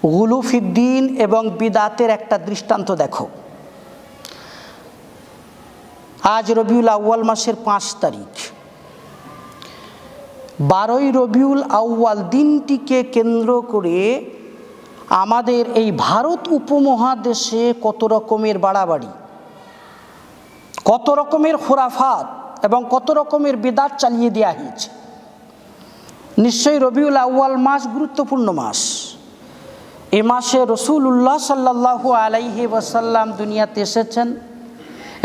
গুলু ফিদ্দিন এবং বিদাতের একটা দৃষ্টান্ত দেখো। আজ রবিউল আউয়াল মাসের 5 তারিখ। 12ই রবিউল আউয়াল দিনটিকে কেন্দ্র করে আমাদের এই ভারত উপমহাদেশে কত রকমের বাড়াবাড়ি, কত রকমের খুরাফাত এবং কত রকমের বিদাত চালিয়ে দেওয়া হয়েছে। নিশ্চয়ই রবিউল আউয়াল মাস গুরুত্বপূর্ণ মাস। এ মাসে রাসূলুল্লাহ সাল্লাল্লাহু আলাইহি ওয়াসাল্লাম দুনিয়াতে এসেছেন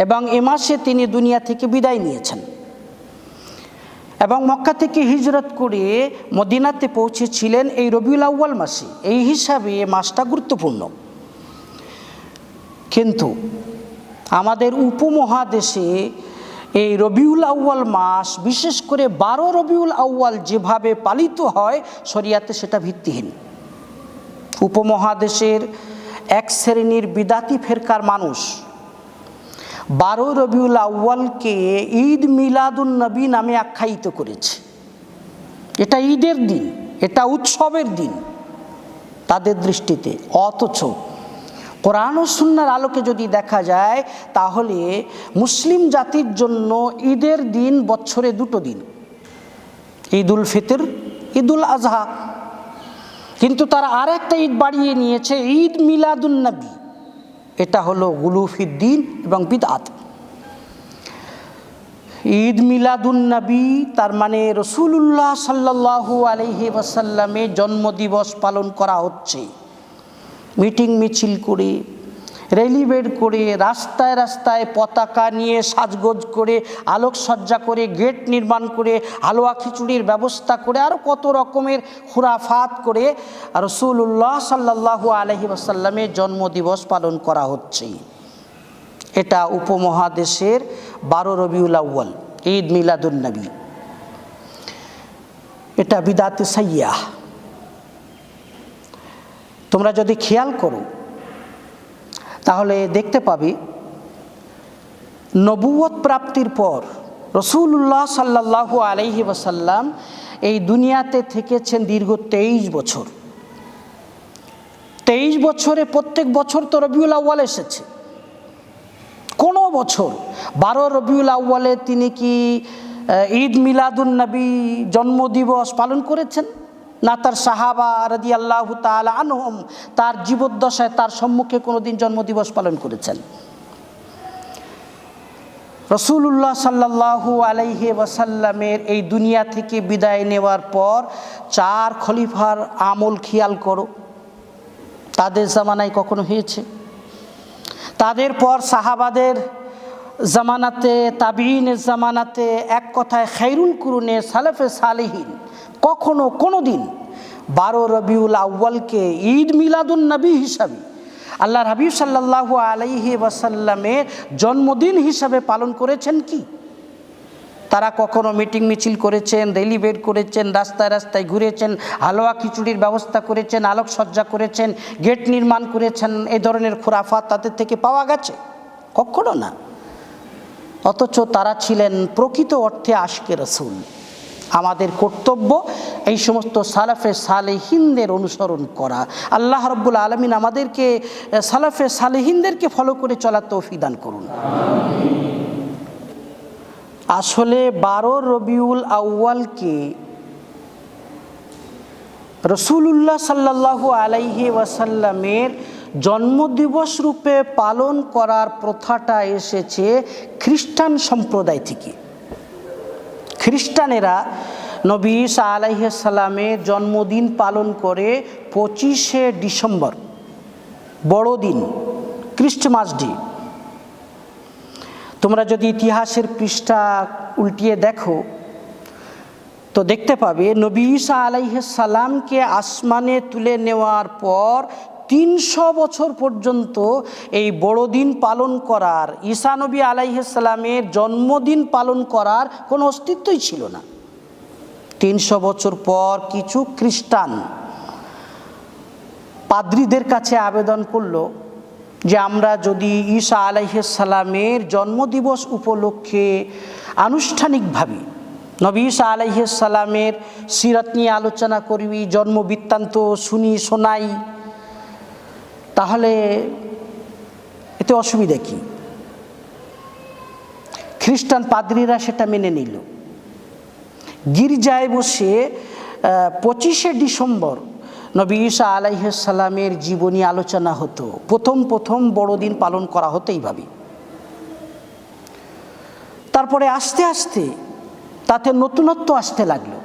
এবং এ মাসে তিনি দুনিয়া থেকে বিদায় নিয়েছেন এবং মক্কা থেকে হিজরত করে মদিনাতে পৌঁছেছিলেন এই রবিউল আউয়াল মাসে। এই হিসাবে এ মাসটা গুরুত্বপূর্ণ। কিন্তু আমাদের উপমহাদেশে এই রবিউল আউয়াল মাস, বিশেষ করে 12 রবিউল আউয়াল যেভাবে পালিত হয় শরিয়াতে সেটা ভিত্তিহীন। উপমহাদেশের এক শ্রেণীর বিদাতি ফেরকার মানুষ 12 রবিউল আউয়ালকে ঈদ মিলাদুন নবী নামে আখ্যায়িত করেছে। এটা ঈদের দিন, এটা উৎসবের দিন তাদের দৃষ্টিতে। অথচ কোরআন ও সুন্নাহর আলোকে যদি দেখা যায় তাহলে মুসলিম জাতির জন্য ঈদের দিন বছরে 2টো দিন, ঈদুল ফিতর, ঈদুল আজহা। কিন্তু তারা আর একটা ঈদ বাড়িয়ে নিয়েছে, ঈদ মিলাদুন নবী। এটা হলো গুলু ফিদ্দিন এবং বিদআত। ঈদ মিলাদুন নবী তার মানে রাসূলুল্লাহ সাল্লাল্লাহু আলাইহি ওয়াসাল্লামের জন্মদিবস পালন করা হচ্ছে। মিটিং মিছিল করে, র্যালি বের করে, রাস্তায় রাস্তায় পতাকা নিয়ে সাজগোজ করে, আলোকসজ্জা করে, গেট নির্মাণ করে, হালুয়া খিচুড়ির ব্যবস্থা করে, আরও কত রকমের খুরাফাত করে রাসূলুল্লাহ সাল্লাল্লাহু আলাইহি ওয়াসাল্লামের জন্মদিবস পালন করা হচ্ছে। এটা উপমহাদেশের 12 রবিউল আউয়াল, ঈদ মিলাদুন নবী। এটা বিদাতে সাইয়্যাহ। তোমরা যদি খেয়াল করো তাহলে দেখতে পাবে নবুয়ত প্রাপ্তির পর রাসূলুল্লাহ সাল্লাল্লাহু আলাইহি ওয়াসাল্লাম এই দুনিয়াতে থেকেছেন দীর্ঘ 23 বছর। 23 বছরে প্রত্যেক বছর তো রবিউল আউয়াল এসেছে। কোনো বছর 12 রবিউল আউয়ালে তিনি কি ঈদ মিলাদুন নবী জন্মদিবস পালন করেছেন? না তার সাহাবা রাদিয়াল্লাহু তাআলা আনহুম তার জীবদ্দশায় তার সম্মুখে কোনোদিন জন্মদিবস পালন করেছেন? রাসূলুল্লাহ সাল্লাল্লাহু আলাইহি ওয়াসাল্লামের এই দুনিয়া থেকে বিদায় নেওয়ার পর 4 খলিফার আমল খেয়াল করো, তাদের জামানায় কখনো হয়েছে? তাদের পর সাহাবাদের জামানাতে, তাবিঈনের জামানাতে, এক কথায় খায়রুল কুরুনে সালাফে সালেহিন কখনো কোনো দিন 12 রবিউল আউয়ালকে ঈদ মিলাদুন নবী হিসাবে, আল্লাহর হাবিব সাল্লাল্লাহু আলাইহি ওয়াসাল্লামের জন্মদিন হিসাবে পালন করেছেন কি? তারা কখনো মিটিং মিছিল করেছেন, র্যালি বের করেছেন, রাস্তায় রাস্তায় ঘুরেছেন, হালুয়া খিচুড়ির ব্যবস্থা করেছেন, আলোকসজ্জা করেছেন, গেট নির্মাণ করেছেন? এই ধরনের খুরাফাত তাদের থেকে পাওয়া গেছে? কখনো না। অথচ তারা ছিলেন প্রকৃত অর্থে আশকে রাসূল। আমাদের কর্তব্য এই সমস্ত সালাফে সালেহিনদের অনুসরণ করা। আল্লাহ রাব্বুল আলামিন আমাদেরকে সালাফে সালেহিনদেরকে ফলো করে চলার তৌফিক দান করুন। আসলে 12 রবিউল আউয়ালকে রাসূলুল্লাহ সাল্লাল্লাহু আলাইহি ওয়াসাল্লামের জন্মদিবস রূপে পালন করার প্রথাটা এসেছে খ্রিস্টান সম্প্রদায় থেকে। খ্রিস্টানেরা নবী ঈসা আলাইহিস সালামের জন্মদিন পালন করে 25শে ডিসেম্বর, বড়দিন, ক্রিস্টমাস ডে। তোমরা যদি ইতিহাসের পৃষ্ঠা উল্টিয়ে দেখো তো দেখতে পাবে নবী ঈসা আলাইহিস সালামকে আসমানে তুলে নেওয়ার পর 300 বছর পর্যন্ত এই বড়দিন পালন করার, ঈসা নবী আলাইহিস সালামের জন্মদিন পালন করার কোনো অস্তিত্বই ছিল না। 300 বছর পর কিছু খ্রিস্টান পাদ্রীদের কাছে আবেদন করলো যে আমরা যদি ঈসা আলাইহিস সালামের জন্মদিবস উপলক্ষে আনুষ্ঠানিকভাবে নবী ঈসা আলাইহিস সালামের সিরাত নিয়ে আলোচনা করি, জন্ম বৃত্তান্ত শোনাই, তাহলে এতে অসুবিধা কি? খ্রিস্টান পাদ্রীরা সেটা মেনে নিল। গির্জায় বসে 25শে ডিসেম্বর নবী ঈসা আলাইহিস সালামের জীবনী আলোচনা হতো। প্রথম বড়দিন পালন করা হতো এইভাবে। তারপরে আস্তে আস্তে তাতে নতুনত্ব আসতে লাগলো।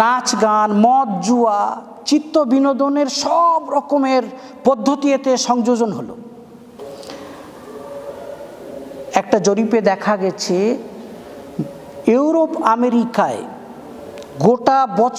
নাচ গান, মদ, জুয়া, চিত্ত বিনোদনের সব রকমের পদ্ধতি এতে সংযোজন হলো। একটা জরিপে দেখা গেছে ইউরোপ আমেরিকায় গোটা বছর